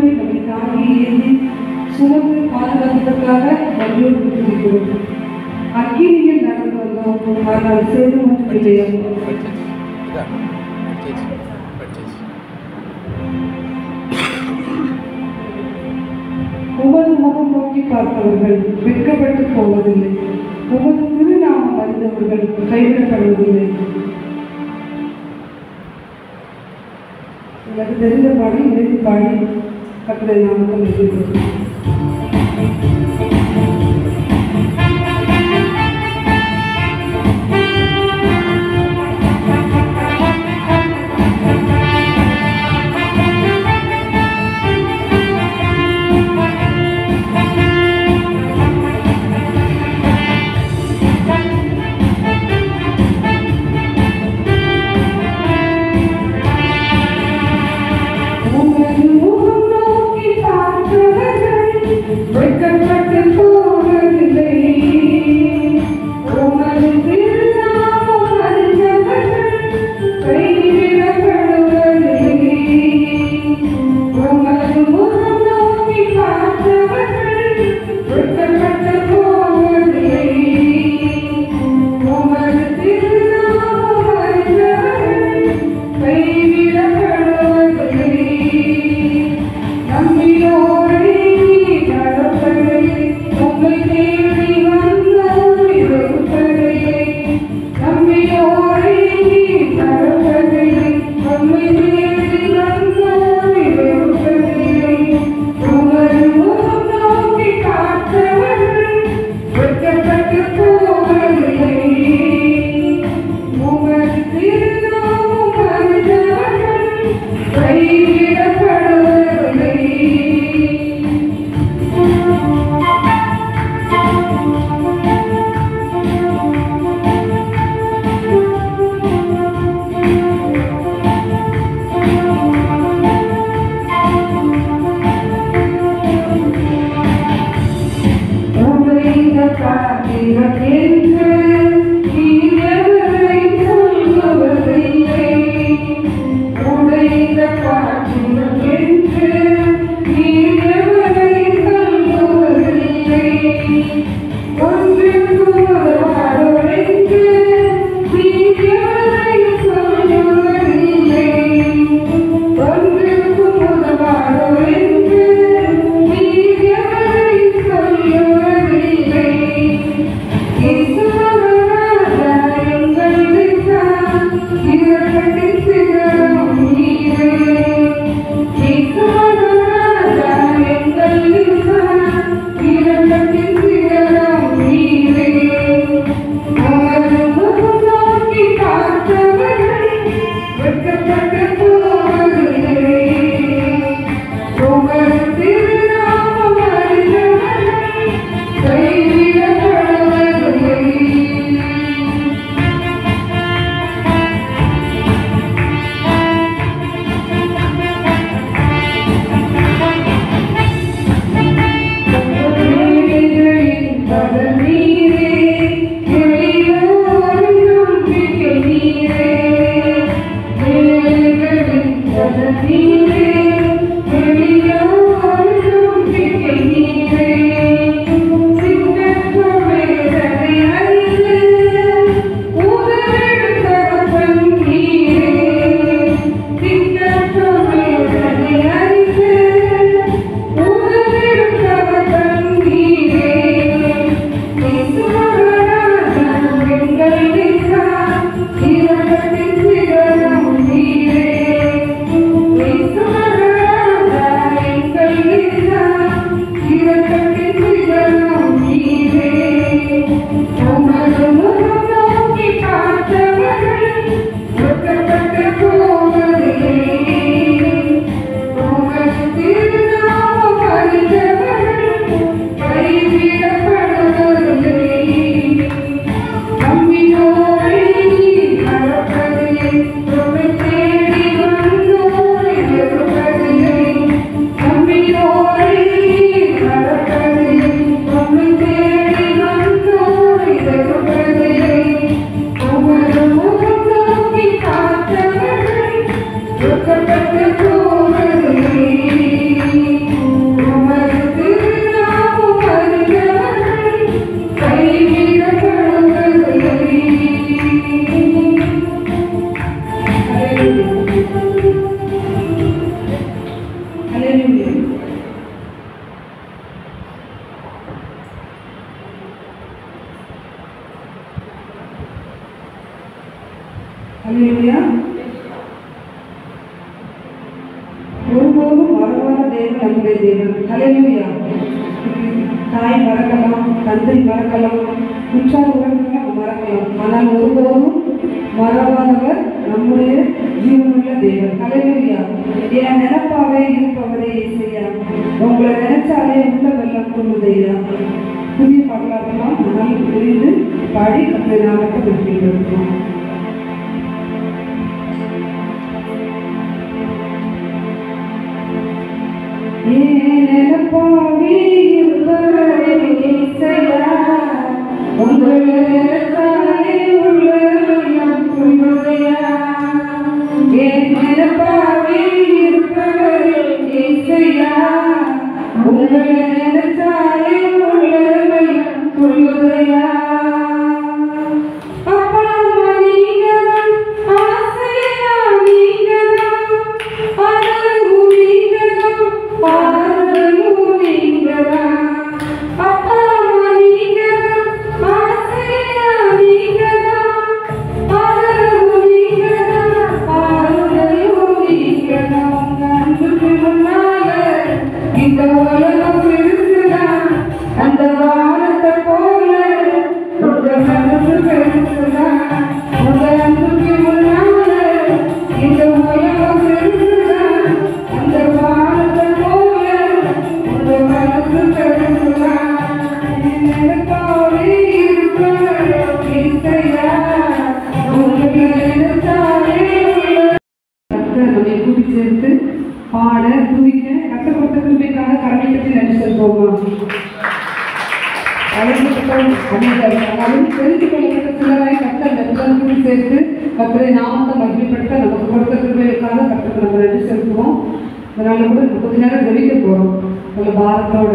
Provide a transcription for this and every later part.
பொறுப்பை நம்மை தாங்கி ஏந்தி சுமந்து பாதுகாப்பதற்காக வலியோடு விட்டிருக்கிறோம். அக்கினியில் நடந்து வந்தோம், ஆனால் சேதம் ஒன்றும் இல்லையோ. உமது முகம் நோக்கி பார்த்தவர்கள் வெட்கப்பட்டு போவதில்லை. உமது திருநாமம் அறிந்தவர்கள் கைவிடப்படுவதில்லை. எனக்கு தெரிந்த பாடி இணைந்து பாடி கட்டளை நாமத்தில் இருக்கிறது. ஹல்லேலூயா. ஒருபோதும் மறவாத தேவன் நம்முடைய தேவன். ஹல்லேலூயா. தாய் மறக்கலாம், தந்தை மறக்கலாம், உற்றார் உறவினர்கள் மறக்கலாம், ஆனால் ஒருபோதும் மறவாதவர் நம்முடைய ஜீவனுள்ள தேவன். ஹல்லேலூயா. என் நினைப்பாவே இருப்பவரே இயேசுயா, உங்களை நினைச்சாலே உள்ள வெள்ளம் கொள்ளுதையா. புதிய பாடலாகலாம் ஆனால் புரிந்து பாடி அந்த நாமத்தை பெற்றிருக்கிறோம். நினைப்பாவே இருப்பவரே இயேசுயா, உங்களை நினைச்சாலே உள்ள வெள்ளம் கொள்ளுதையா. நினைப்பாவே இருப்பவரே இயேசுயா, உங்களை நினைச்சாலே உள்ள வெள்ளம் கொள்ளுதையா. அப்பா அம்மா நீங்கதான், ஆசையா நீங்கதான், அழகு நீங்கதான், பாடலும் நீங்கதான். அப்பா அம்மா நீங்கதான், ஆசையா நீங்கதான், அழகு நீங்கதான், பாடலும் நீங்கதான். அன்புக்கு முன்னால இந்த உலகம் பெருசுதான், அந்த வானத்தை போல உங்க மனசு பெருசுதான். உங்க அன்புக்கு முன்னால இந்த உலகம் பெருசுதான், அந்த வானத்தை போல உங்க மனசு பெருசுதான். நினைப்பாவே இருப்பவரே இயேசுயா, உங்களை நினைச்சாலே நம்மை கூட்டி சேர்த்து பாட துதிக்க கஷ்டப்பட்ட திரும்பிக்காக கடமை பற்றி நன்றி சொல்வோமா. தெரிந்து கொள்ளப்பட்ட சிலராய் கத்தர் நெருக்கம் கூட்டி சேர்த்து கத்தரை நாமத்தை மகிமைப்படுத்த நமக்கு கொடுத்த திரும்பிக்காக கத்தருக்கு நம்ம நன்றி செலுத்துவோம். அதனால கூட கொஞ்ச நேரம் ஜெபிக்க போகிறோம். நம்ம பாரத்தோட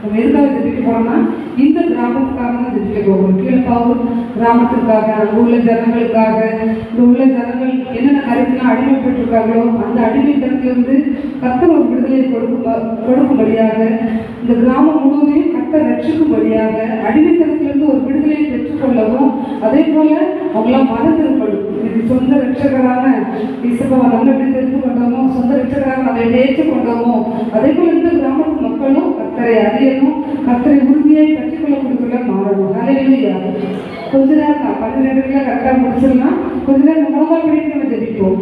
நம்ம எதுக்காக ஜெபிக்க போகிறோம்னா இந்த கிராமத்துக்காக தான் ஜெபிக்க போகிறோம். கீழப்பாவூர் கிராமத்துக்காக, அங்கே உள்ள ஜனங்களுக்காக, இங்கே உள்ள ஜனங்கள் என்னென்ன கருத்துலாம் அடிமைப்பட்டிருக்காங்களோ அந்த அடிமைத்தனத்திலிருந்து கர்த்தர் ஒரு விடுதலையை கொடுக்கும்படியாக, இந்த கிராமம் முழுவதையும் கர்த்தர் ரட்சிக்கும்படியாக, அடிமைத்தனத்திலிருந்து ஒரு விடுதலையை பெற்றுக்கொள்ளவும், அதே போல அவங்களாம் மறந்திருக்கணும். இது சொந்த ரட்சகரான இயேசுவை நம்ம எப்படி தெரிந்து கொண்டோமோ, சொந்த ரட்சகராக நம்ம ஏற்றுக்கொண்டோமோ, அதே போல இந்த கிராமத்து மக்களும் கர்த்தரை அறியணும், கர்த்தரை உறுதியை கற்றுக்கொள்ளக்கூடிய மாறணும். ஹல்லேலூயா. கொஞ்ச நேரம் தான் 12 கரெக்டாக முடிச்சிடலாம். கொஞ்ச நேரம் முதல் படித்து நம்ம ஜெபிப்போம்.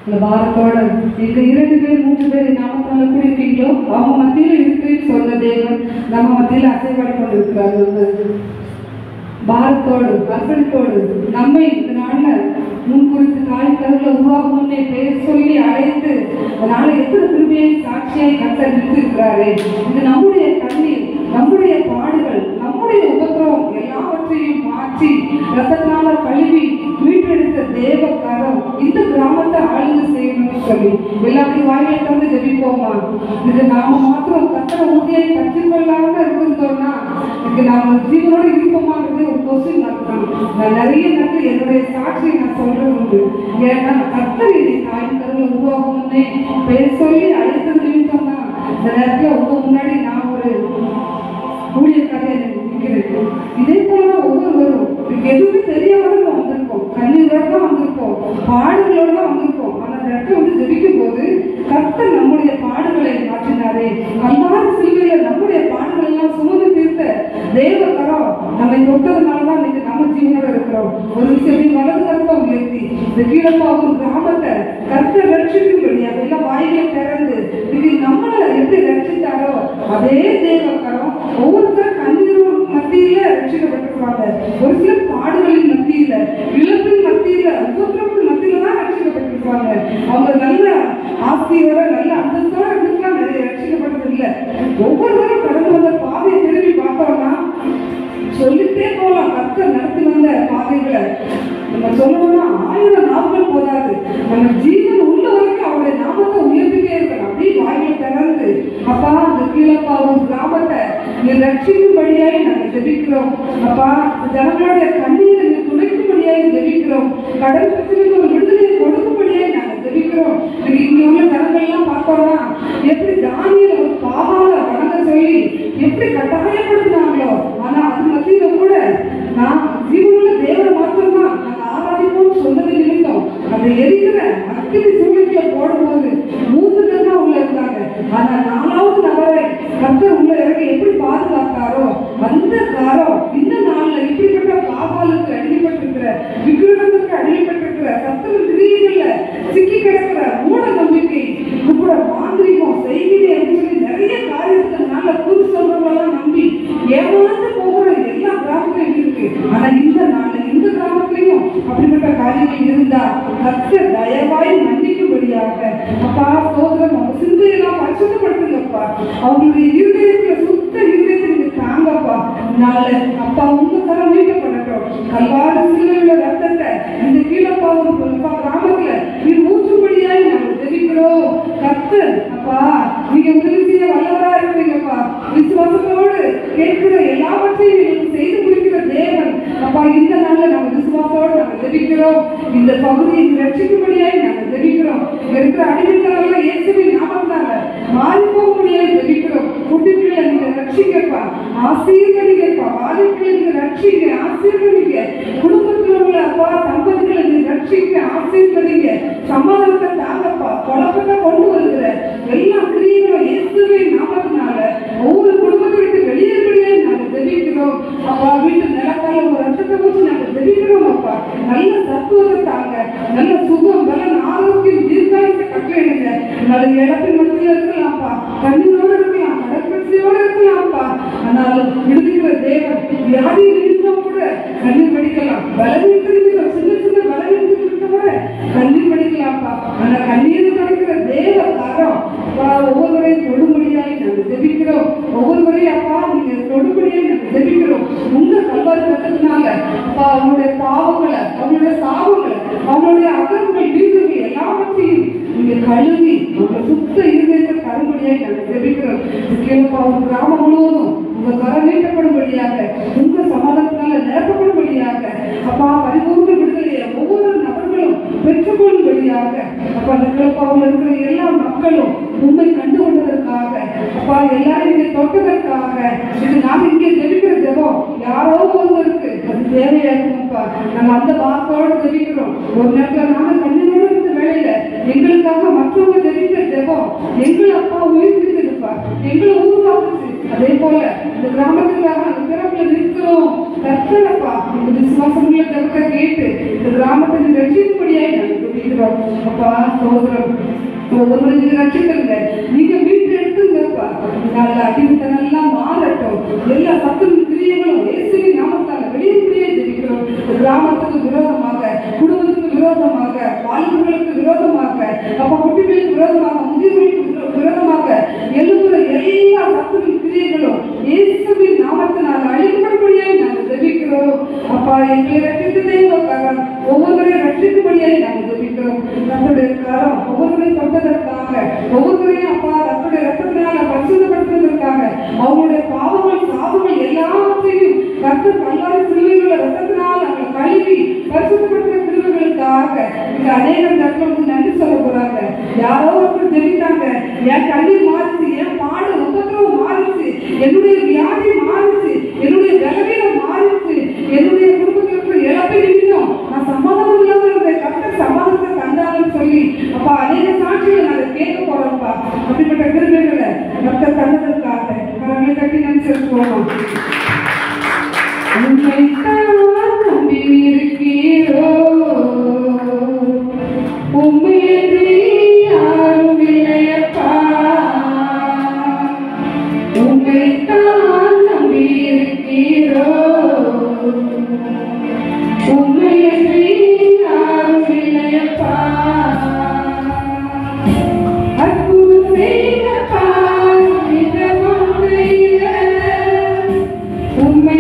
இந்த பாரத்தோட எங்க 2 பேர் 3 பேர் நாமத்தால கூட இருக்கீங்களோ அவங்க மத்தியில இருக்கிறேன்னு சொன்ன தேவன் நம்ம மத்தியில அசைவாடி கொண்டு இருக்கிறார்கள். பாரத்தோடு அர்ப்பணித்தோடு நம்மை இந்த நாள்ல முன்குறித்து தாய் கருவில் உருவாகும் முன்னே பெயர் சொல்லி அழைத்து அதனால எத்தனை திரும்பியை சாட்சியாய் கர்த்தர் நிறுத்திருக்கிறாரே. இது நம்முடைய கண்ணீர், நம்முடைய பாடுகள், நம்முடைய உபத்திரவம் எல்லாவற்றையும் மாற்றி ரத்தத்தினால கழுவி மீட்டெடுத்த தேவ கரம் இந்த கிராமத்தை ஆளுகை செய்யணும்னு சொல்லி எல்லாத்தையும் வாயிலை தந்து ஜெபிப்போமா. இது நாம மாத்திரம் கர்த்தரை உறுதியை கற்றுக்கொள்ளாம இருந்திருந்தோம்னா இதுக்கு நாம ஜீவனோடு இருப்போமாங்கிறது ஒரு கொஸ்டின் மார்க். நான் நிறைய நேரத்தில் என்னுடைய சாட்சியை நான் சொல்றது உண்டு. ஏன்னா கர்த்தர் என்னை தாயின் கருவில் உருவாகும் முன்னே பெயர் சொல்லி அழைத்தது நிமித்தம் தான் இந்த நேரத்தில் உங்க முன்னாடி நான் ஒரு ஊழியக்காக நிற்கிறேன். இதே போல ஒவ்வொருவரும் எதுவுமே தெரியாம வந்திருக்கோம், கண்ணீரோட தான் வந்திருக்கோம், பாடுகளோட தான் வந்திருக்கோம். ஆனா அந்த இடத்துல வந்து ஜெபிக்கும் போது கர்த்தர் நம்முடைய பாடுகளை மாற்றினாரே. கல்வாரி சிலுவையில நம்முடைய பாடுகள் எல்லாம் சுமந்து தீர்த்த தேவ கரம் நம்மை தொட்டதுனாலதான் இன்னைக்கு நம்ம ஜீவனோட இருக்கிறோம். ஒரு விஷயம் வலது கருத்தை உயர்த்தி இந்த கீழப்பாவூர் கிராமத்தை கர்த்தர் ரட்சிக்கும்படியா எல்லாம் வாய்களை திறந்து இது நம்மளை எப்படி ரட்சித்தாரோ அதே தேவ கரம் ஒவ்வொருத்தர் கண்ணீரும் மத்தியில ரட்சிக்கப்பட்டிருப்பாங்க. ஒரு சில பாடுகளின் மத்தியில, இழப்பின் மத்தியில, உபத்திரத்தின் மத்தியில தான் ரட்சிக்கப்பட்டிருப்பாங்க. அவங்க நல்ல ஆஸ்தியோட நல்ல அந்தஸ்தோட இருந்துக்கலாம் நிறைய ரட்சிக்கப்பட்டது இல்லை. ஒவ்வொருவரும் கடந்து வந்த பாதையை திரும்பி பார்த்தோம்னா சொல்லிட்டே போகலாம். கர்த்தர் நடத்தி வந்த பாதைகளை நம்ம சொல்லணும்னா 1000 நாட்கள் போதாது. நம்ம ஜீவன் உள்ள வரைக்கும் அவருடைய நாமத்தை உயர்த்திட்டே இருக்கணும். அப்படியே வாயிலை திறந்து அப்பா அந்த கீழப்பாவூர் கிராமத்தை நீ ரட்சிக்கும்படியாய் நாங்கள் ஜெபிக்கிறோம். அப்பா ஜனங்களுடைய கண்ணீரை நீ துடைக்கும்படியாய் ஜெபிக்கிறோம். கடல் பிரச்சனைக்கு ஒரு விடுதலையை கொடுக்கும்படியாய் நாங்கள் ஜெபிக்கிறோம். இங்க உள்ள ஜனங்கள்லாம் பார்த்தோம்னா எப்படி தானியல ஒரு பாகால வணங்க சொல்லி எப்படி கட்டாயப்படுத்தினாங்களோ, ஆனா அது மத்தியில கூட நான் ஜீவனுள்ள தேவனை மாத்திரம் எரிகிற அக்கினி சூழ்நிலை போடும்போது 3 பேர் தான் உள்ள இருந்தாங்க. ஆனா 4வது நபரை கர்த்தர் உள்ள இறங்கி எப்படி பாதுகாத்தாரோ அந்த காரம் இந்த நாள்ல இப்படிப்பட்ட பாபாலுக்கு அடிமைப்பட்டிருக்கிற, விக்கிரகத்துக்கு அடிமைப்பட்டிருக்கிற, சத்துரு கிரியைகள்ல சிக்கி கிடக்கிற மூட நம்பிக்கை, கூட மாந்திரிகம், செய்கினி அப்படின்னு சொல்லி நிறைய காரியத்தினால புது சொல்றவங்களெல்லாம் நம்பி ஏமாந்து போகிற எல்லா கிராமத்திலும் இருக்கு. ஆனா இந்த நாள்ல இந்த கிராமத்திலையும் அப்படிப்பட்ட காரியங்கள் இருந்தா கர்த்தர் தயவாய் மன்னிக்கும்படியாக அப்பா சோதரம் அவங்க சிந்தையெல்லாம் பரிசுத்தப்படுத்துங்கப்பா. அவங்களுடைய இருதயத்துல சுத்த இருதயத்தை நீங்க தாங்கப்பா. நாள அப்பா உங்க தரம் மீட்கப்படட்டும். கல்வாரி சிலுவையுள்ள ரத்தத்தை இந்த கீழப்பா ஒரு கிராமத்துல நீ ஊற்றும்படியாய் நாங்கள் தெரிவிக்கிறோம். கர்த்தர் அப்பா நீங்க உதவி செய்ய வல்லவரா இருக்கிறீங்கப்பா. விசுவாசத்தோடு கேட்கிற எல்லாவற்றையும் எங்களுக்கு செய்து முடிக்கிற தேவன் அப்பா. இந்த நாள்ல நாங்கள் விசுவாசத்தோடு நாங்கள் தெரிவிக்கிறோம். இந்த பகுதியை ரட்சிக்கும்படியாய் நாங்கள் தெரிவிக்கிறோம். இருக்கிற அடிமைத்தனங்கள் இயேசுவின் நாமத்தினால மாறி போகும்படியாய் தெரிவிக்கிறோம். குட்டிகளை நீங்க ரட்சிங்கப்பா, ஆசீர்வதிங்கப்பா. வாலிபர்களை நீங்க ரட்சிங்க, ஆசீர்வதிங்க. குடும்பத்தில் உள்ள அப்பா தம்பதிகளை நீங்க ரட்சிங்க, ஆசீர்வதிங்க. சமாதானத்தை தாங்கப்பா. குழப்பத்தை கொண்டு வருகிற எல்லா கிரியைகளும் இயேசுவின் நாமத்தினால ஒவ்வொரு குடும்பத்தை விட்டு வெளியேறபடியே நாங்கள் தெரிவிக்கிறோம். அப்பா வீட்டு நிலத்தால ஒரு ரத்தத்தை ஊற்றி நாங்கள் தெரிவிக்கிறோம். அப்பா நல்ல தத்துவத்தை தாங்க, நல்ல சுகம், நல்ல ஆரோக்கியம், தீர்க்காயத்தை கட்டளையிடுங்க. நல்ல இடத்தின் மத்தியில் இருக்கலாம்ப்பா, கண்ணீரோடு இருக்கலாம், கடற்கட்சியோடு இருக்கலாம்ப்பா. ஆனால் விடுவிக்கிற தேவன் வியாதியில் இருந்தும் கூட கண்ணீர் படிக்கலாம். பலவீனத்திற்கு சின்ன சின்ன பலவீனத்திற்கு கூட கண்ணீர் படிக்கலாம்ப்பா. ஆனா கண்ணீர் கிடைக்கிற தேவ காரம் ஒவ்வொருவரையும் தொடுபடியாய் நாங்கள் ஜெபிக்கிறோம். ஒவ்வொருவரையும் அப்பா நீங்க தொடுபடியாய் நாங்கள் ஜெபிக்கிறோம். உங்க கல்வாரி ரத்தத்தினால அப்பா அவங்களுடைய பாவங்களை, அவங்களுடைய சாபங்களை, அவங்களுடைய அகங்கள், வீடுகள் எல்லாவற்றையும் நீங்க கழுவி உங்க சுத்த இருதயத்தை தரும்படியாய் நாங்கள் ஜெபிக்கிறோம். ஒரு கிராமம் முழுவதும் உங்க கரம் நீட்டப்படும்படியாக, உங்க சமாதானத்தினால நிரப்பப்படும்படியாக அப்பா பரிபூர்ண விடுதலையை ஒவ்வொரு நபர்களும் பெற்றுக்கொள்ளும்படியாக அப்பா அந்த கிழப்பாவில் இருக்கிற எல்லா மக்களும் உண்மை கண்டு கொண்டதற்காக அப்பா எல்லாரும் இங்கே தொட்டதற்காக இது நாங்கள் இங்கே ஜெபிக்கிற ஜெபம் யாரோ ஒருவருக்கு அது தேவையா இருக்கும்ப்பா. நாங்கள் அந்த வார்த்தையோடு ஜெபிக்கிறோம். ஒரு நேரத்தில் நாங்கள் கண்ணீரோடு இருந்த வேலையில எங்களுக்காக மற்றவங்க ஜெபிக்கிற ஜெபம் எங்களை அப்பா உயிர்ப்பித்திருப்பா, எங்களை உருவாக்குச்சு. அதே போல இந்த கிராமத்துக்காக அந்த பிறப்புல நிற்கிறோம். கர்த்தரப்பா இந்த விசுவாசங்களை ஜெபத்தை கேட்டு இந்த கிராமத்தை ரட்சிக்கும்படியாய் நாங்கள் ஜெபிக்கிறோம். அப்பா சோதரம் ஒவ்வொரு நீங்க ரட்சிக்கிறீங்க, நீங்க வீட்டு எடுத்துங்கப்பா. நல்ல அடிமைத்தனெல்லாம் மாறட்டும். எல்லா சத்துரு கிரியைகளும் இயேசுவின் நாமத்தால வெளியே ஜெபிக்கிறோம். கிராமத்துக்கு விரோதமாக, குடும்பத்துக்கு விரோதமாக, வாலிபர்களுக்கு விரோதமாக, அப்பா குட்டிகளுக்கு விரோதமாக, முதியவர்களுக்கு விரோதமாக எழுப்புற எல்லா சத்துரு கிரியைகளும் இயேசுவின் நாமத்தினால் அழிக்கப்படும்படியாய் நாங்கள் ஜெபிக்கிறோம். அப்பா எங்களை ரட்சித்ததே காரணம், ஒவ்வொருவரையும் ரட்சிக்கும்படியாய் நாங்கள் ஜெபிக்கிறோம். நம்முடைய காரம் ஒவ்வொருவரையும் தொட்டதற்காக, ஒவ்வொருவரையும் அப்பா தன்னுடைய ரத்தத்தினால பரிசுத்தப்படுத்துவதற்காக, அவங்களுடைய பாவங்கள், சாபங்கள் எல்லாவற்றையும் கர்த்தர் கல்வாரி சிலுவையிலுள்ள ரத்தத்தினால் அவங்களை கழுவி பரிசுத்தப்படுத்துகிற கிருபைகளுக்காக இங்க அநேகம் மக்களுக்கு நன்றி சொல்ல போறாங்க. யாரோ ஒருத்தர் தெரிவித்தாங்க, என் கண்ணீர் மாறிச்சு, என் பாடு உபத்திரவம் மாறிச்சு, என்னுடைய வியாதி மாறிச்சு, என்னுடைய பலவீனம் மாறிச்சு, என்னுடைய குடும்பத்தில் இருக்கிற இழப்பை நிமித்தம் நான் சமாதானம் இல்லாமல் இருந்த கர்த்தர் சமாதானத்தை தந்தாலும் சொல்லி அப்பா அநேக சாட்சிகளை நாங்கள் கேட்க போறோம்ப்பா. அப்படிப்பட்ட கிருபைகளை கர்த்தர் தந்ததற்காக கரங்களை கட்டி நன்றி செலுத்துவோம். நம்பி இருக்கிறோ உண்மையை யாரும் இல்லையப்பா, உண்மைத்தான் நம்பி இருக்கிறோ உண்மையை யாரும் இல்லையப்பா. அற்புதம் செய்தப்பா இந்த வாழ்க்கையில உண்மை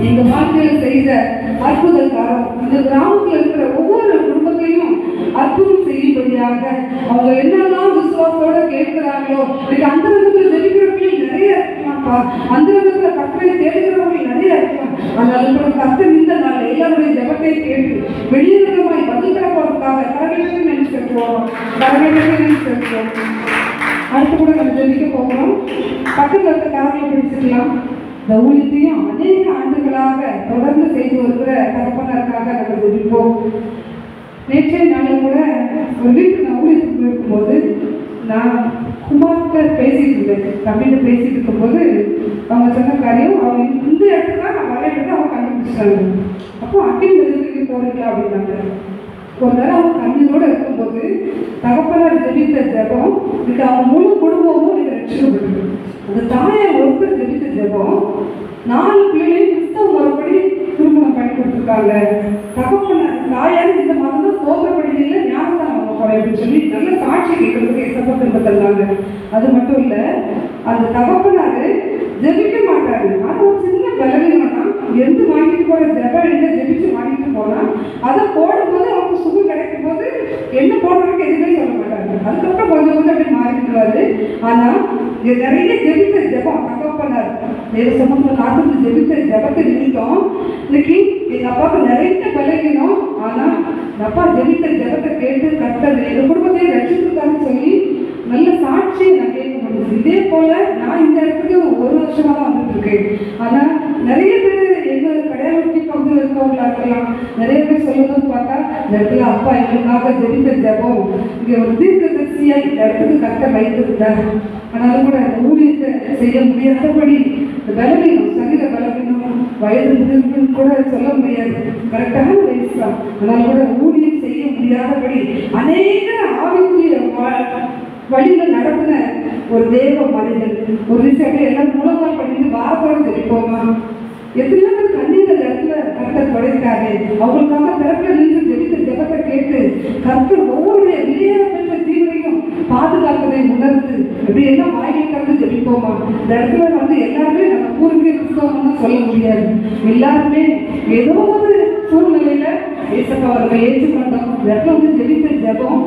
எங்க வாழ்க்கையில் செய்த அற்புதக்காரம் இந்த கிராமத்தில் இருக்கிற ஒவ்வொரு குடும்பத்தையும் அற்புதம் செய்யும்படியாக அவங்க என்னெல்லாம் விசுவாசத்தோட கேட்கிறாங்களோ, இன்னைக்கு அந்த விதத்தில் ஜெபிக்கிறவர்கள் நிறைய இருக்கலாம்ப்பா, அந்த விதத்தில் கர்த்தரை தேடுகிறவர்கள் நிறைய இருக்கலாம். அதனால கூட கர்த்தர் இந்த நாள் எல்லாருடைய ஜெபத்தை கேட்டு வெளியிடமாய் பதில் தரப்போவதற்காக கரவேற்றை நினைச்சிருக்கிறோம். அடுத்து கூட நம்ம ஜெபிக்க போகிறோம். பக்கத்தில் இருக்க கரங்களை பிடிச்சிக்கலாம். இந்த ஊழியத்தையும் அநேக ஆண்டுகளாக தொடர்ந்து செய்து வருகிற தகப்பனருக்காக நம்ம ஜெபிப்போம். நேற்றைய நாளில் கூட ஒரு வீட்டுக்கு நான் ஊழியத்துக்கு இருக்கும்போது நான் குமார்கிட்ட பேசிட்டு இருந்தேன். தமிழில் பேசிட்டு இருக்கும்போது அவங்க சொன்ன காரியம், அவங்க இந்த இடத்துல நான் வரையிட்டு அவங்க கண்டுபிடிச்சிட்டாங்க. அப்போ அக்கின் எதிர்க்கு போறீங்களா அப்படின்னாங்க. ஒரு நேரம் அவங்க கண்ணீரோடு இருக்கும்போது தகப்பனார் ஜெபித்த ஜெபம் இதுக்கு அவங்க முழு குடும்பமும் இதை ரட்சிக்கப்பட்டது. அந்த தாயை ஒருத்தர் ஜெபித்த ஜெபம் 4 பிள்ளைகளையும் கிறிஸ்தவ மறுபடி திருமணம் பண்ணி கொடுத்துருக்காங்க. தகப்பனார் தாயார் இந்த மதம் தான் சோதனைப்படியில ஞானஸ்தானம் அப்படின்னு சொல்லி நல்ல சாட்சி கேட்கறதுக்கு எத்தப்ப திரும்ப தந்தாங்க. அது மட்டும் இல்ல, அந்த தகப்பனாரு ஜெபிக்க மாட்டாரு. ஆனா ஒரு சின்ன பலவீனம்னா எந்த வாங்கிட்டு போற ஜெபம் என்ன ஜெபிச்சு வாங்கிட்டு போனா அதை போடும்போது அவங்க சுகம் கிடைக்கும் போது என்ன போடுறதுக்கு எதுவுமே சொல்ல மாட்டாங்க. அதுக்கப்புறம் கொஞ்சம் கொஞ்சம் அப்படி மாறிடுவாரு. ஆனா நிறைய ஜெபித்த ஜெபம் தகப்பனார் வேறு சமூகத்தில் காத்து ஜெபித்த ஜெபத்தை நிமித்தம் இன்னைக்கு எங்க அப்பாவுக்கு நிறைய பலவீனம். ஆனா அப்பா ஜெபித்த ஜெபத்தை கேட்டு கர்த்தர் எங்க குடும்பத்தையே ரட்சித்துருக்காருன்னு சொல்லி நல்ல சாட்சியை நான் கேட்க முடியுது. இதே போல நான் இந்த இடத்துக்கு 1 வருஷமா தான் வந்துட்டு இருக்கேன். ஆனா நிறைய பேர் எங்க கடையாளி பகுதியில் இருக்கவங்களா இருக்கலாம். நிறைய பேர் சொல்லும்போது பார்த்தா இந்த இடத்துல அப்பா எங்களுக்காக ஜெபித்த ஜெபம் இங்க ஒரு தீர்க்கதரிசியா இந்த இடத்துக்கு கர்த்தர் வைத்திருந்தார். ஆனாலும் கூட அந்த ஊழியத்தை செய்ய முடியாதபடி இந்த பலவீனம், சரீர பலவீனம், வயது கூட சொல்ல முடியாது, கரெக்டான வயசு தான். அதனால கூட ஊழியம் செய்ய முடியாதபடி அநேக ஆவிக்குரிய வழியில் நடத்தின ஒரு தேவ மனிதன். ஒரு விஷயம் எல்லாரும் மூலமாக பண்ணிட்டு வாரத்தோடு ஜெபிப்போமா? எத்தனையோ பேர் கண்ணீர் இடத்துல கர்த்தர் படைத்தாரு. அவங்களுக்காக பிறப்பில் நின்று ஜெபித்த ஜெபத்தை கேட்டு கர்த்தர் ஒவ்வொருடைய விலையாக பெற்ற ஜீவனையும் பாதுகாப்பதை உணர்ந்து இப்படி எல்லாம் வாயிலை கலந்து ஜெபிப்போமா? இந்த இடத்துல வந்து எல்லாருமே நம்ம பூர்வீக கிறிஸ்தவம்னு சொல்ல முடியாது. எல்லாருமே ஏதோ ஒரு சூழ்நிலையில ஏசப்பா அவர்கள் ஏற்றுக்கொண்டோம். இந்த இடத்துல வந்து ஜெபித்த ஜெபம்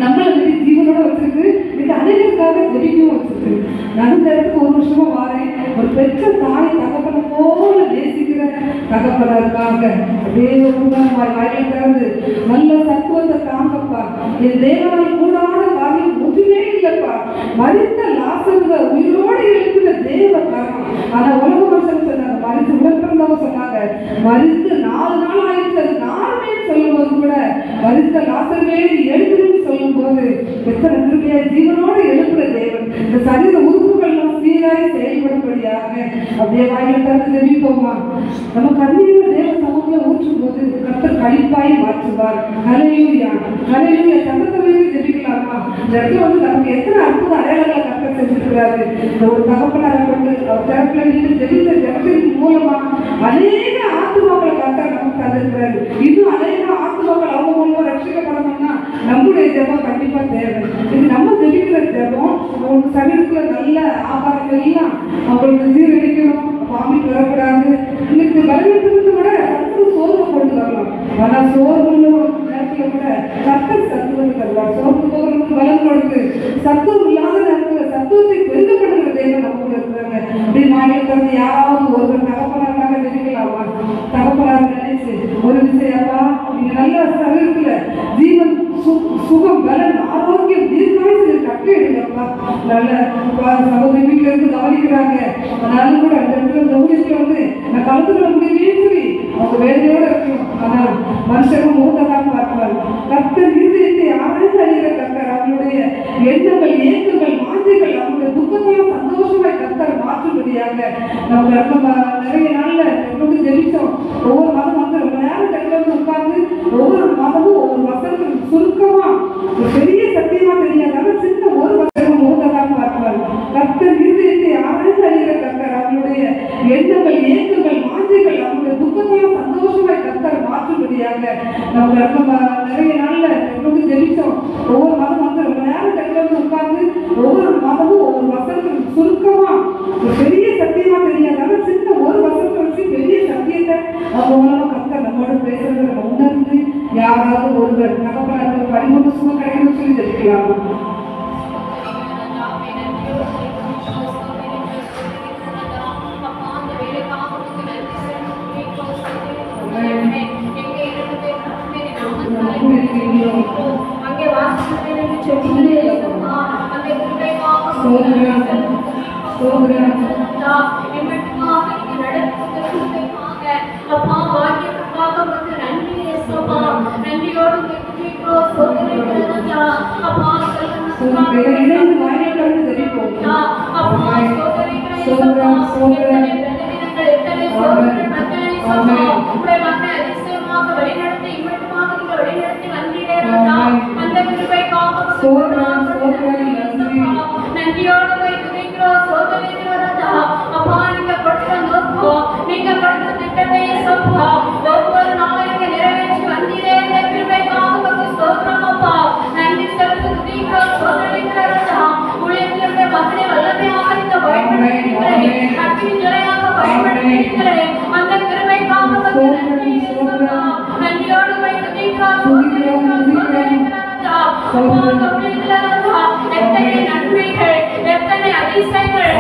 நம்மளை வந்து ஜீவனோட வச்சிருக்கு. இது அனைவருக்காக ஜெபிக்கவும் வச்சிருக்கு. நான் இந்த இடத்துக்கு 1 வருஷமா வாரேன். ஒரு பெற்ற தாய் தகப்பனை போல நேசிக்கிற தகப்பனருக்காக அப்படியே வாயிலை திறந்து நல்ல தத்துவத்தை தாங்கப்பா. என் தேவனால் கூடான காரியம் ஒன்றுமே இல்லைப்பா. மரித்த லாசருவை உயிரோடு எழுப்பின தேவ காரணம். ஆனா உலக மனுஷன் சொன்னாங்க, மரித்து உடற்பிறந்தவங்க சொன்னாங்க மரித்து 4 நாள் ஆயிடுச்சு. அது 4 சொல்லும் போது கூட மரித்த லாசருவே எழுதுன்னு சொல்லும் போது எத்தனை திரும்பியா ஜீவனோடு எழுப்புற தேவன். இந்த சரீர உறுப்புகள்லாம் சீராய் செயல்படும்படியாக அப்படியே வாயில திறந்து ஜெபிப்போமா? நம்ம கண்ணீர் தேவ சமூகத்தில் ஊற்றும் போது கர்த்தர் கழிப்பாய் மாற்றுவார். ஹல்லேலூயா, ஹல்லேலூயா. தங்கத்தவையை ஜெபிக்கலாமா? இந்த இடத்துல வந்து நமக்கு எத்தனை அற்புத அடையாளங்களை கர்த்தர் செஞ்சிருக்கிறாரு. இந்த ஒரு தகப்பனாரை கொண்டு அவர் தரப்புல நின்று ஜெபித்த ஜெபத்தின் மூலமா அநேக ஆத்துமாக்களை கர்த்தர் நமக்கு தந்திருக்கிறாரு. இன்னும் அநேக ஆத்துமாக்கள் அவங்க மூலமா ரட்சிக்கப்படணும்னா நம்முடைய ஜெபம் கண்டிப்பா தேவை. இது நம்ம ஜெபிக்கிற ஜெபம் அவங்களுக்கு சரீரத்துல நல்ல ஆகாரங்கள் எல்லாம் அவங்களுக்கு சீரழிக்கணும், வாமிட்டு வரக்கூடாது. இன்னைக்கு பலவீனத்துக்கு கூட சத்துவ சோர்வை கொண்டு வரலாம். ஆனா சோர்வு நேரத்துல கூட கர்த்தர் சத்துவத்தை தருவார். சோர்வு போகிறவங்களுக்கு பலம் கொடுத்து சத்துவம் இல்லாத நேரத்துல சத்துவத்தை பெருக்கப்படுகிற தேவன் நம்ம கூட இருக்கிறாங்க. அப்படி மாநிலத்திலிருந்து யாராவது ஒருவர் தகப்பனாருக்காக ஜெபிக்கலாமா? தகப்பனார் நினைச்சு ஒரு விஷயப்பா, நீங்க நல்ல சரீரத்துல ஜீவன் சுகம் பலன் ஆரோக்கியம் தீர்க்காயு கட்டி எடுங்கப்பா. நல்ல சகோதரி வீட்டுல இருந்து கவனிக்கிறாங்க. ஆனாலும் கூட அந்த இடத்துல கவனிச்சுட்டு வந்து நான் கலந்துக்கிற முடியவே சொல்லி அவங்க வேலையோட இருக்கணும். ஆனால் மனுஷனும் மூத்ததான் பார்ப்பார். கர்த்தர் இருதயத்தை ஆராய்ந்து அறிகிற கர்த்தர் அவங்களுடைய எண்ணங்கள், ஏக்கங்கள், வாஞ்சைகள், அவங்களுடைய துக்கத்தையும் சந்தோஷமாய் கர்த்தர் மாற்றும்படியாக நம்ம நிறைய நாள்ல வந்து ஜெபிச்சோம். ஒவ்வொரு மாதம் வந்து ரொம்ப நேரம் கையில வந்து உட்கார்ந்து ஒவ்வொரு மாதமும் ஒவ்வொரு வசனத்துக்கு சுருக்கமா ஒரு பெரிய சத்தியமா தெரியாத சின்ன ஒரு வசனம் மூத்ததான் பார்ப்பார். கர்த்தர் இருதயத்தை ஆராய்ந்து அறிகிற கர்த்தர் அவங்களுடைய எண்ணங்கள், ஏக்கங்கள், வாஞ்சைகள், அவங்களுடைய துக்கத்தையும் சந்தோஷமாய் கர்த்தர் மாற்றும்படியாக நம்ம நிறைய நாள்ல வந்து ஜெபிச்சோம். ஒவ்வொரு மாதம் வந்து ரொம்ப நேரம் கையில வந்து உட்கார்ந்து ஒவ்வொரு மாதமும் ஒவ்வொரு வசனத்துக்கு சுருக்கமா ஒரு பெரிய சத்தியமா தெரியாத சின்ன ஒரு வசனத்தை வச்சு பெரிய அவங்க மூலமா கர்த்தர் நம்மோடு பேசுறதை நம்ம உணர்ந்து யாராவது ஒருவர் தகப்பனார்கள் பரிபூர்ண சுகம் கிடைக்கணும்னு சொல்லி தெரிவிக்கலாமா? அங்கே வாசிக்கிறேன் சொன்னீங்களே அந்த கிருபைக்காக அப்பா வாக்கியத்துக்காக வந்து நன்றி ஏசப்பா, நன்றியோடு கேட்கிறோம் சோதனைகளா அப்பா வழிநடத்தி இம்மட்டுமாக நீங்கள் வழிநடத்தி வந்தீரே அந்த கிருபைக்காக நன்றியோடு வைக்கிறோம் சோதனைகளா அப்பா நீங்க கொடுத்த நோக்கம் நீங்க கொடுத்த திட்டமே சப்பா ஒவ்வொரு நாளும் நீங்க நிறைவேற்றி வந்தீரே இந்த கிருபைக்காக ஸ்தோத்திரம் அப்பா நன்றி செலுத்துகிறோம் சோதனைகளா ஊழியர்களுடைய மகனை வல்லமையாக நீங்க பயன்படுத்துகிறீர்களே அக்கினி ஜுலையாக பயன்படுத்துகிறீர்களே அந்த கிருபைக்காக நன்றி நன்றியோடு வைக்கிறோம் சோதனைகளா எத்தனை நன்மைகள் எத்தனை அதிசயங்கள்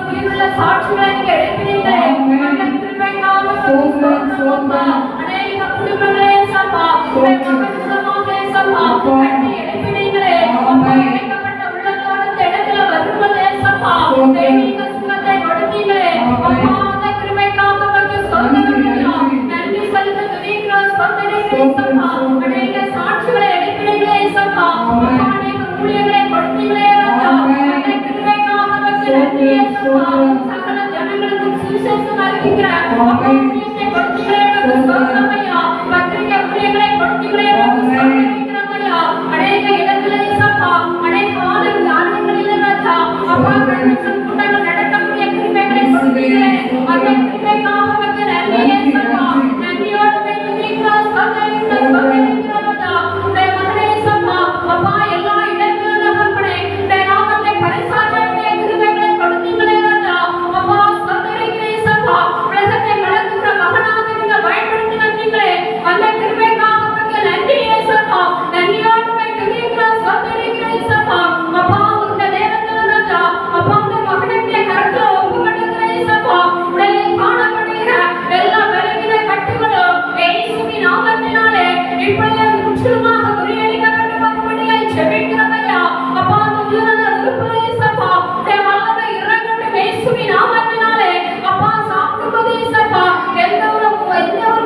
உயிருள்ள சாட்சிகளை நீங்க எழுப்பினீங்களே அந்த கிருபைக்காக அநேக குடும்பங்களே சப்பா மகசமாக சப்பா கட்டி எழுப்பினீங்களே அழைக்கப்பட்ட உள்ளத்தோடு இந்த இடத்துல வருவதே சப்பா தெய்வீக சுகத்தை கொடுத்தீங்களே அப்பா அந்த கிருபைக்காக சோதனையா நன்றி செலுத்த துதிக்கிறோம் சோதனைகளே சப்பா அநேக சாட்சிகளை எழுப்பினீங்களே சப்பா அநேக ஊழியர்களை கொடுத்தீங்களே அந்த கிருபைக்காக நன்றி சப்பா சகல ஜனங்களுக்கும் சுவிசேஷம் அறிவிக்கிற ஊழியத்தை கொடுத்தீங்களே சோதனையா பத்திரிகை ஊழியர்களை கொடுத்தீங்களே சோதனையா அநேக இடங்களிலே சப்பா அநேக ஆலயங்களிலே ராஜா அப்பா கூட்டங்கள் நடக்கக்கூடிய கிருபைகளை கொடுத்தீங்களே அந்த கிருபைக்காக நன்றி சப்பா நன்றியோடு வைக்கிறோம் சோதனையா உடைய மகனே சப்பா அப்பா எல்லா இடங்களிலும் நகர்படே உடைய நாமத்தை பரிசாற்றக்கூடிய கிருபைகளை கொடுத்தீங்களே ராஜா அப்பா சோதனைகளே சப்பா உலகத்தை வளர்க்கிற மகனாக நீங்க பயன்படுத்தி வந்தீங்களே அந்த கிருபைக்காக நன்றி சப்பா நன்றியோடு வைக்கிறோம் சோதனைகளே சப்பா அப்பா உங்க நேரத்தில் ராஜா அப்பா உங்க மகனுடைய கருத்துல ஒப்பு கொடுக்கிறே சப்பா உடைய காணப்படுகிற எல்லா விலகின கட்டுகளும் இயேசுவின் நாமத்தினாலே இப்பொழுது முற்றிலுமாக முறியடிக்கப்பட்டு போகும்படியாய் ஜெபிக்கிறோம் ஐயா அப்பா அந்த உயிரின உறுப்புகளே சப்பா உடைய வல்லமை இறங்கட்டும் இயேசுவின் நாமத்தினாலே அப்பா சாப்பிடுவதே சப்பா எந்த ஒரு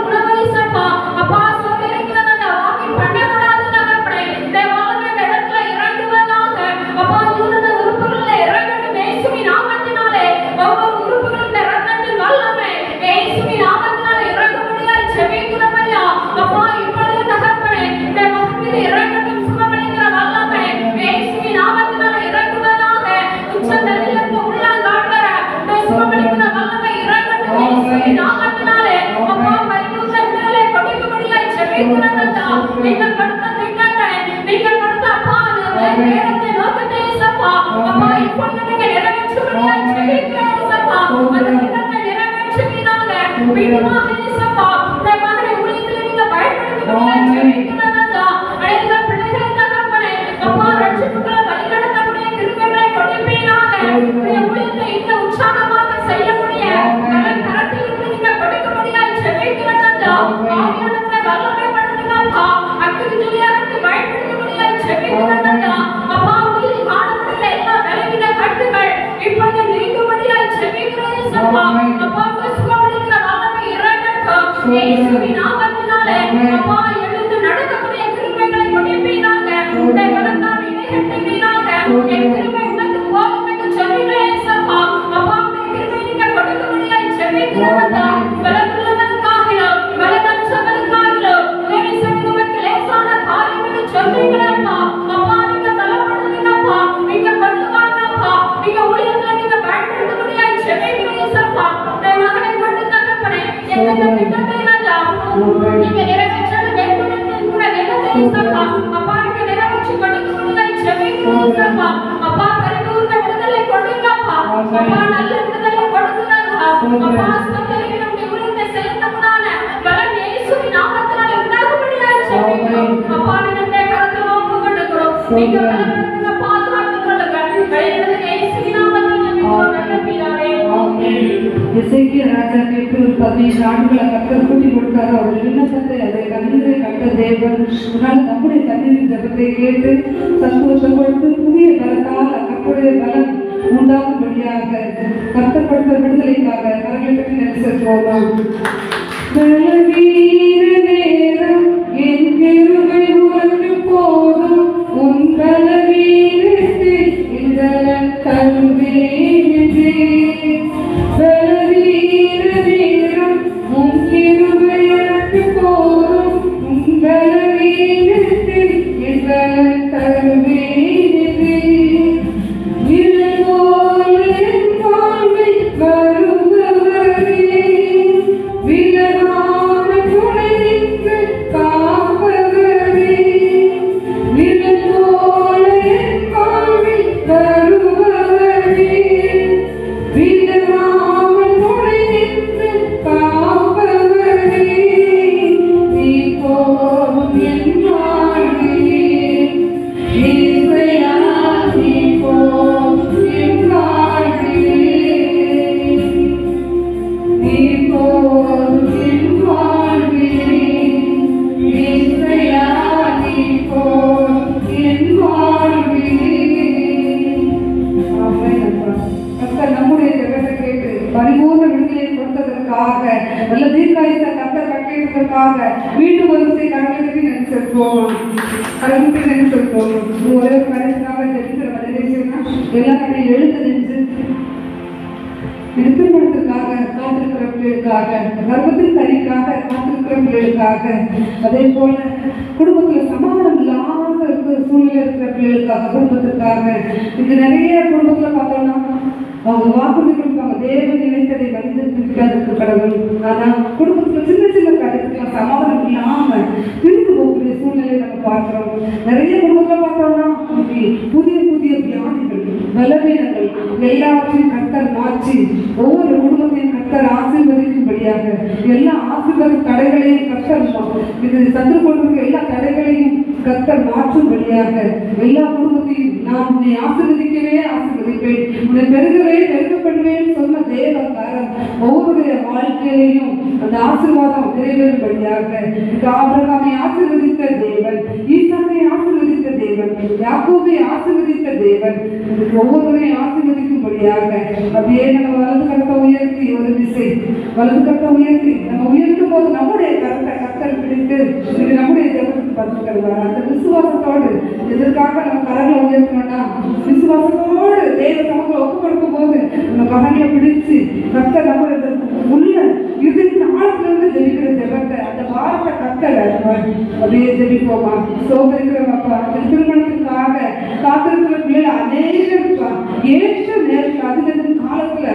உணவை சப்பா அப்பா சொல்லியிருக்கிறது அந்த வாக்கி பண்ணக்கூடாது நகர்படை உடைய வல்லமை இந்த இடத்துல இறங்குவதாக அப்பா உயிரின உறுப்புகளில் இறங்கட்டும் இயேசுவின் நாமத்தினாலே ஒவ்வொரு உறுப்புகளும் இந்த இரத்தத்தின் வல்லமை இயேசுவின் நாமத்தினாலே இறங்கும்படியாய் ஜெபிக்கிறோம் ஐயா அப்பா இப்பொழுது நகர்படை இந்த மகனில் இறங்கட்டும் சுகமளிக்கிற வல்லமை இயேசுவின் நாமத்தினாலே இறங்குவதாக உச்சந்தலையிலிருந்து உள்ளங்கால் வரை இந்த சுகமளிக்கிற வல்லமை இறங்கட்டும் இயேசுவின் நாமத்தினாலே அப்பா பரிபூர்ண விடுதலை கொடுக்கும்படியாய் ஜெபிக்கிறோம் ஐயா நீங்கள் கொடுத்த திட்டங்களை நீங்கள் கொடுத்த அப்பா நேரத்தை நோக்கத்தை சப்பா அப்பா இப்பொழுது நீங்க நிறைவேற்றும்படியாய் ஜெபிக்கிறோம் சப்பா அந்த திட்டத்தை நிறைவேற்றுவீராக மீண்டுமாக சப்பா உடைய மகனை ஊழியத்தில் நீங்க பயன்படுத்தும்படியாய் ஜெபிக்கிறோம் ஐயா அநேக பிள்ளைகளை தகப்பனே அப்பா ரட்சிப்புகளை வழிநடத்தக்கூடிய கிருபைகளை கொடுப்பீராக உடைய ஊழியத்தை இன்னும் உற்சாகமாக செய்யக்கூடிய கரத்திலிருந்து நீங்க கொடுக்கும்படியாய் ஜெபிக்கிறோம் ஐயா ஆவியானவரை வல்லமைப்படுத்துங்கப்பா அக்கினி ஜுலியாருக்கு பயன்படுத்தும்படியாய் ஜெபிக்கிறோம் ஐயா அப்பா உங்களில் காணப்படுகிற எல்லா விலகின கட்டுகள் இப்பொழுது நீங்கும்படியாய் ஜெபிக்கிறோம் சப்பா அப்பா சுகமளிக்கிற வல்லமை இறங்கட்டும் இயேசுவின் நாமத்தினாலே அப்பா எழுந்து நடக்கக்கூடிய கிருபைகளை கொடுப்பீராக உடைய வலத்தால் இணைகட்டுவீராக என் கிருபை உனக்கு போதும் என்று சொன்னீங்களே சப்பா அப்பா உடைய கிருபை நீங்க கொடுக்கும்படியாய் ஜெபிக்கிறோம் ஐயா பலமுள்ளவனுக்காகிலும் பலனற்றவனுக்காகிலும் உதவி செய்வதற்கு லேசான காரியம் என்று சொன்னீங்களே அப்பா அப்பா நீங்க பலப்படுத்துங்கப்பா நீங்க கொள்ளுவாங்கப்பா நீங்க ஊழியர்களை நீங்க பயன்படுத்தும்படியாய் ஜெபிக்கிறோம் சப்பா உடைய மகனை கொண்டு தகப்பனே எந்த திட்டத்தை ராஜா நீங்க நிறைவேற்ற வேண்டும் என்று கூட வேதத்தை சப்பா அப்பா நீங்க நிறைவேற்றி கொடுக்கும்படியாய் ஜெபிக்கிறோம் சப்பா அப்பா பரிபூர்ண விடுதலை கொடுங்கப்பா அப்பா நல்ல விடுதலை கொடுங்க அப்பா ஸ்தோத்திரிக்கிறோம் ஊழியத்தை செலுத்தக்கூடாது 15 ஆண்டுகளை கர்த்தர் கூட்டி கொடுத்தாரு. அவருடைய விண்ணப்பத்தை அதை கண்ணீரை கண்ட தேவன் அதனால் நம்முடைய கண்ணீரின் ஜபத்தை கேட்டு சந்தோஷம் கொடுத்து புதிய பலத்தால் கர்த்தருடைய பலம் உண்டாகும்படியாக கர்த்தர் கொடுத்த விடுதலைக்காக கரங்களை கட்டி நெரிசல்வோம். பலவீன நேரம் என் கிருபை உனக்கு போதும், உன் பலவீனத்தில் இந்த கருவேன்றே. பலவீன நேரம் உன் கிருபை எனக்கு போதும், உன் பலவீனத்தில் இந்த கருவேன்றே. பரிபூர்ண விடுதலை கொடுத்ததற்காக நல்ல தீர்க்காயுசை கர்த்தர் கட்டளையிட்டதற்காக மீண்டும் ஒரு விசை கரங்களுக்கு நன்றி செலுத்துவோம். கரங்களுக்கு நன்றி செலுத்துவோம். ஒரே ஒரு கடைசியாக தெரிவிக்கிற பதிலேன்னா எல்லாருடைய எழுத்து நின்று திருமணத்திற்காக காத்திருக்கிற பிள்ளைகளுக்காக, கர்ப்பத்தின் கனிக்காக காத்திருக்கிற பிள்ளைகளுக்காக, அதே போல குடும்பத்தில் சமாதானம் இல்லாத இருக்கிற சூழ்நிலை இருக்கிற பிள்ளைகளுக்காக, குடும்பத்திற்காக. இது நிறைய குடும்பத்தில் பார்த்தோம்னா அவங்க வாக்குறுதி கொடுப்பாங்க, தேவன் நினைத்ததை மனிதனுக்கு கடவுள். ஆனால் குடும்பத்தில் சின்ன சின்ன காரியத்துக்கு சமாதானம் இல்லாம பிரிந்து போகக்கூடிய சூழ்நிலையை நம்ம பார்க்கிறோம். நிறைய குடும்பத்தில் பார்த்தோம்னா புதிய புதிய வியாதிகள், பலவீனங்கள் எல்லாவற்றையும் கர்த்தர் மாற்றி ஒவ்வொரு குடும்பத்தையும் கர்த்தர் ஆசீர்வதிக்கும்படியாக எல்லா ஆசீர்வாத தடைகளையும் கர்த்தர் இது சத்துரு கொண்டிருக்கிற எல்லா தடைகளையும் கர்த்தர் மாற்றும்படியாக எல்லா குடும்பத்தையும் நான் உன்னை ஆசீர்வதிக்கவே ஆசீர்வதிப்பேன், உன்னை பெருகவே பெருகப்படுவேன் சொன்ன தேவகாரம் ஒவ்வொருடைய வாழ்க்கையிலையும் அந்த ஆசீர்வாதம் நிறைவேறும்படியாக ஆபிரகாமை ஆசீர்வதித்த தேவன், ஈசாக்கை ஆசீர்வதித்த தேவன், யாக்கோபை ஆசீர்வதித்த தேவன் ஒவ்வொருவரையும் ஆசீர்வதிக்கும்படியாக அப்படியே நம்ம வலது கரத்தை உயர்த்தி ஒரு திசை வலது கரத்தை உயர்த்தி நம்ம உயர்த்தும் போது நம்முடைய கரத்தை கர்த்தர் பிடித்து நம்முடைய தேவனுக்கு பத்து தருவார். அந்த விசுவாசத்தோடு எதற்காக நம்ம கரங்களை உயர்த்தணும்னா விசுவாசத்தோடு தேவ சமூகத்தில் ஒப்பு கொடுக்கும் போது நம்ம கரங்களை பிடிச்சு கர்த்தர் நம்ம உள்ள இதற்கு ஆழத்திலிருந்து ஜெபிக்கிற ஜெபத்தை அந்த வாரத்தை கர்த்தர் அப்படியே ஜெபிப்போமா. சோதரிக்கிறவப்பா திருமணத்துக்காக காத்திருக்கிற பிள்ளைகள் அநேகம் ஏற்ற நேரத்தில் அதிகம் காலத்துல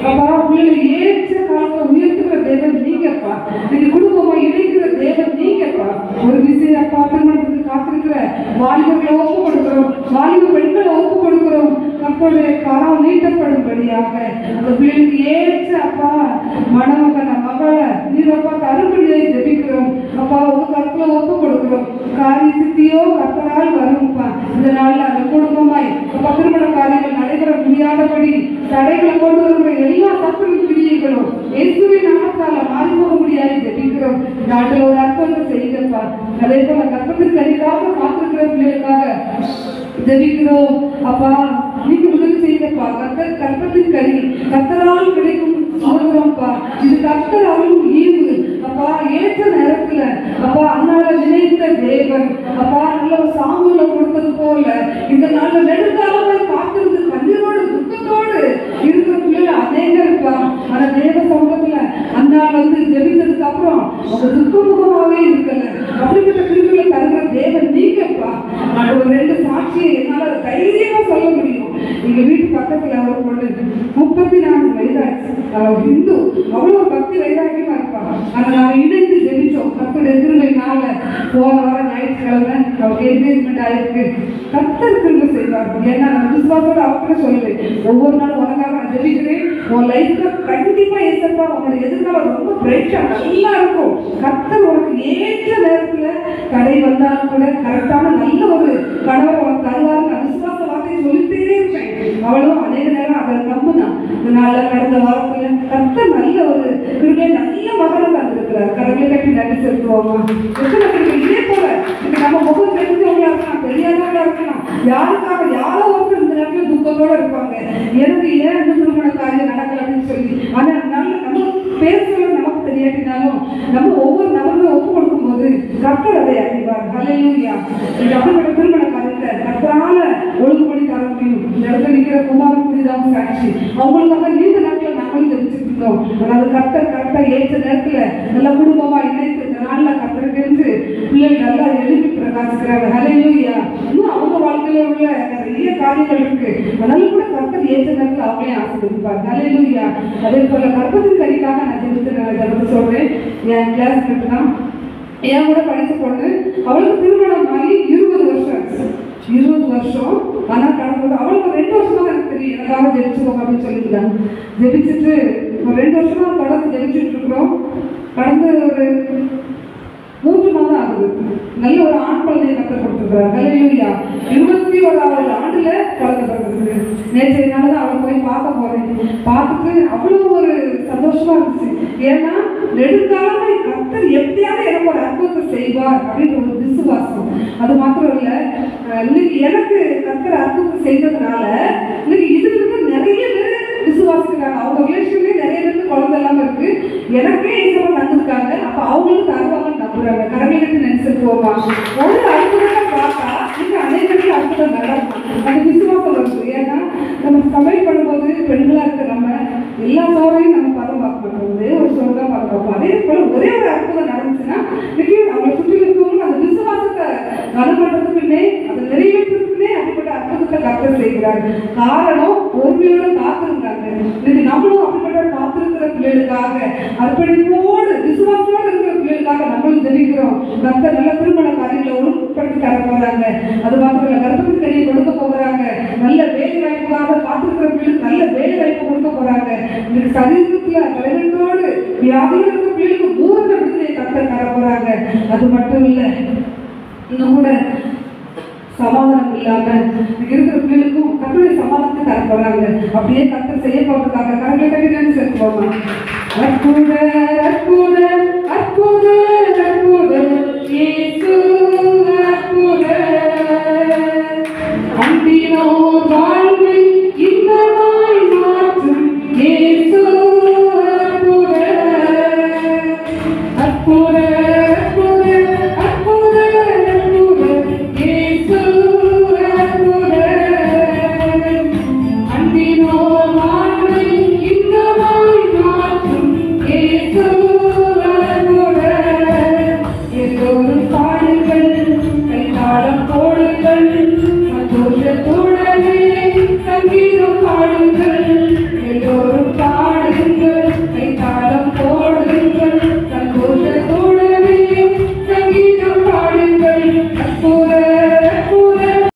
அப்பா பிள்ளைகளை ஏற்ற காலத்துல உயர்த்துகிற தேவன் நீங்கப்பா, இது குடும்பமா இணைக்கிற தேவன் நீங்கப்பா. ஒரு விஷயம் அப்பா திருமணத்துக்கு காத்திருக்கிற வாலிபர்களை ஒப்பு கொடுக்கிறோம், வாலிப பெண்களை ஒப்பு கொடுக்கிறோம். அப்பொழுது கரம் நீட்டப்படும்படியாக அந்த பிள்ளைகளுக்கு ஏற்ற அப்பா மணமகன் மகளை நீரப்பா தரும்படியை ஜெபிக்கிறோம். அப்பா உங்க கருத்துல ஒப்பு கொடுக்கிறோம். காரிய சித்தியோ கர்த்தரால் வரும்ப்பா. இந்த நாள்ல அந்த குடும்பமாய் அப்பா திருமண காரியங்கள் நடைபெற முடியாதபடி தடைகளை கொண்டு வருகிற எல்லா சத்துரு கிரியைகளும் இயேசுவின் நாமத்தால மாறி போக முடியாது ஜெபிக்கிறோம். நாட்டில் ஒரு அர்த்தத்தை செய்யுங்கப்பா. அதே போல கர்ப்பத்திற்கு அதிகமாக காத்திருக்கிற பிள்ளைகளுக்காக ஜெபிக்கிறோம். அப்பா நீங்க உதவி செய்யுங்கப்பா. கர்த்தர் கர்ப்பத்தின் கனி கர்த்தரால் கிடைக்கும் சொல்கிறோம்ப்பா. இது கர்த்தர் அருளும் ஈவு அப்பா. ஏற்ற நேரத்துல அப்பா அன்னால நினைத்த தேவன் அப்பா நல்ல ஒரு சாமுல கொடுத்தது போல இந்த நாள்ல நெடுங்காலமாய் காத்திருந்து கண்ணீரோடு துக்கத்தோடு இருக்கிற பிள்ளைகள் அநேகம் இருப்பா. ஆனா தேவ சமூகத்துல அன்னால ஜெபித்ததுக்கு அப்புறம் அவங்க துக்கமுகமாவே இருக்கல. அப்படிப்பட்ட பிள்ளைகளை தருகிற தேவன் நீங்கப்பா. நான் ஒரு 2 சாட்சியை என்னால தைரியமா சொல்ல முடியும். எங்க வீட்டு பக்கத்துல ஒரு பொண்ணு 34 வயதாச்சு. இந்து அவ்வளவு பக்தி வைராக்கியமா இருப்பாங்க. ஆனா நாங்க இணைந்து ஜெபிச்சோம். கர்த்தருடைய திருவிழால போன வாரம் ஞாயிற்றுக்கிழமை அவருக்கு என்கேஜ்மெண்ட் ஆயிருக்கு. கர்த்தர் திரும்ப செய்வார். ஏன்னா நான் விசுவாசோட அவர்கிட்ட சொல்லுவேன், ஒவ்வொரு நாளும் உனக்காக நான் ஜெபிக்கிறேன். உன் லைஃப்ல கண்டிப்பா ஏசப்பா உன்னோட எதிர்காலம் ரொம்ப பிரைட்டா நல்லா இருக்கும். கர்த்தர் உனக்கு ஏற்ற நேரத்துல கடை வந்தாலும் கூட கரெக்டான நல்ல ஒரு கணவர் உனக்கு தருவாரு. நான் விசுவாச வார்த்தையை சொல்லிட்டே இருப்பேன். அவளும் அநேக நேரம் அதை நம்புதான். இந்த நாளில் கடந்த வாரத்தில் கர்த்தர் நல்ல ஒரு கிருபை நல்ல மகனை தந்திருக்கிறார். கரங்களை கட்டி நன்றி செலுத்துவோமா? எத்தனை பேருக்கு இதே போல இது நம்ம முகம் தெரிஞ்சவங்களா இருக்கலாம், தெரியாதவங்களா இருக்கலாம், யாருக்காக யாரோ ஒருத்தர் இந்த நேரத்தில் துக்கத்தோட இருப்பாங்க. எனக்கு ஏன் இந்த திருமண காரியம் நடக்கல அப்படின்னு சொல்லி. ஆனால் நல்ல நம்ம பேசுறது நமக்கு தெரியாட்டினாலும் நம்ம ஒவ்வொரு நபர்களும் ஒப்பு கொடுக்கும் போது கர்த்தர் அதை அறிவார். ஹல்லேலூயா. இந்த அப்படிப்பட்ட திருமண காரியத்தை கர்த்தரால ஒழுங்குபடி தர முடியும். இந்த இடத்துல நிற்கிற குமாரன் புரிதாம சாட்சி அவங்களுக்காக நீண்ட நாட்கள் நாங்களும் தெரிஞ்சுட்டு இருந்தோம். அதாவது கர்த்தர் கரெக்டாக ஏற்ற நேரத்தில் நல்ல குடும்பமா இணைத்து இந்த நாளில் கர்த்தர் தெரிஞ்சு பிள்ளைகள் நல்லா எழுப்பி பிரகாசிக்கிறாங்க. ஹல்லேலூயா. இன்னும் அவங்க வாழ்க்கையில உள்ள நிறைய காரியங்கள் இருக்கு. அதனால கூட கர்த்தர் ஏற்ற நேரத்தில் அவங்களே ஆசீர்வதிப்பார். ஹல்லேலூயா. அதே போல கர்ப்பத்தின் கறிக்காக நான் ஜெபத்தை சொல்றேன். என் கிளாஸ்மேட் தான், என் கூட படிச்ச பொண்ணு. அவளுக்கு திருமணம் ஆகி 20 வருஷம் ஆச்சு. 20 வருஷம். ஆனால் கடந்து அவளுக்கு 2 வருஷமா தான் எனக்கு தெரியும் எனக்காக ஜெபிச்சுக்கோங்க அப்படின்னு சொல்லியிருந்தாங்க. ஜெபிச்சுட்டு ஒரு 2 வருஷமா தொடர்ந்து ஜெபிச்சுட்டு இருக்கிறோம். கடந்து ஒரு 3 மாதம் ஆகுது. நல்ல ஒரு ஆண் குழந்தையை கற்றுக் கொடுத்துருக்கிறார். ஹல்லேலூயா. 21வது ஆண்டுல குழந்தை பிறந்திருக்கு. நேற்றைய நாள் தான் அவளை போய் பார்க்க போறேன். பார்த்துட்டு அவ்வளோ ஒரு சந்தோஷமா இருந்துச்சு. ஏன்னா நெடுங்காலமா கர்த்தர் எப்படியாவது எனக்கு ஒரு அற்புதத்தை செய்வார் அப்படின்ற ஒரு விசுவாசம். அது மாத்திரம் இல்லை, இன்னைக்கு எனக்கு கர்த்தர் அற்புதத்தை செய்ததுனால இன்னைக்கு இதுக்கு நிறைய பேர் விசுவாசிக்கிறாங்க. அவங்க ரிலேஷன்லேயே நிறைய பேருக்கு குழந்தை இல்லாமல் இருக்கு. எனக்கே இசைவன் தந்துருக்காங்க. அப்போ அவங்களுக்கு தருவாங்கன்னு நம்புறாங்க. கடமைக்கு நினைச்சிருக்கோமா? ஒரு அற்புதத்தை பார்த்தா இன்னும் அனைவருக்கு அற்புதம் நடக்கும். அது விசுவாசம் வருது. ஏன்னா நம்ம சமையல் பண்ணும்போது பெண்களாக இருக்க நம்ம எல்லா சோறையும் நம்ம பதம் பார்க்க மாட்டோம். ஒரே ஒரு சோறு தான் பதம் பார்ப்போம். அதே போல ஒரே ஒரு அற்புதம் நடந்துச்சுன்னா இன்னைக்கு அவங்களை சுற்றி இருக்கவங்களுக்கு அந்த விசுவாசத்தை வலுப்படுறதுக்குன்னே அதை நிறைவேற்றுறதுக்குன்னே அப்படிப்பட்ட அற்புதத்தை கர்த்தர் செய்கிறார். காரணம் பொறுமையோட காத்திருந்தாங்க. இன்னைக்கு நம்மளும் அப்படிப்பட்ட காத்திருக்கிற பிள்ளைகளுக்காக அர்ப்பணிப்போடு விசுவாசத்தோடு இருக்கிற பிள்ளைகளுக்காக நம்மளும் ஜெபிக்கிறோம். கர்த்தர் நல்ல திருமண காரியங்களை ஒழுங்குபடுத்தி தர போறாங்க. அது மாத்திரம் கர்ப்பத்தின் கனியை கொடுக்க போகிறாங்க. நல்ல வேலை வாய்ப்புக்காக காத்திருக்கிற பிள்ளைகளுக்கு நல்ல வேலை வாய்ப்பு கொடுக்க போறாங்க. இன்னைக்கு சரீரத்துல தலைவனோடு வியாதிகள் இருக்கிற பிள்ளைகளுக்கு பூரண விடுதலையை கர்த்தர் தர போறாங்க. அது மட்டும் இல்லை, இன்னும் கூட சமாதானம் இல்லாம இருக்கிற பிள்ளைகளுக்கும் கர்த்தருடைய சமாதானத்தை தர போறாங்க. அப்படியே கர்த்தர் செய்ய போறதுக்காக கரங்களை கட்டி சேர்த்து போவாங்க.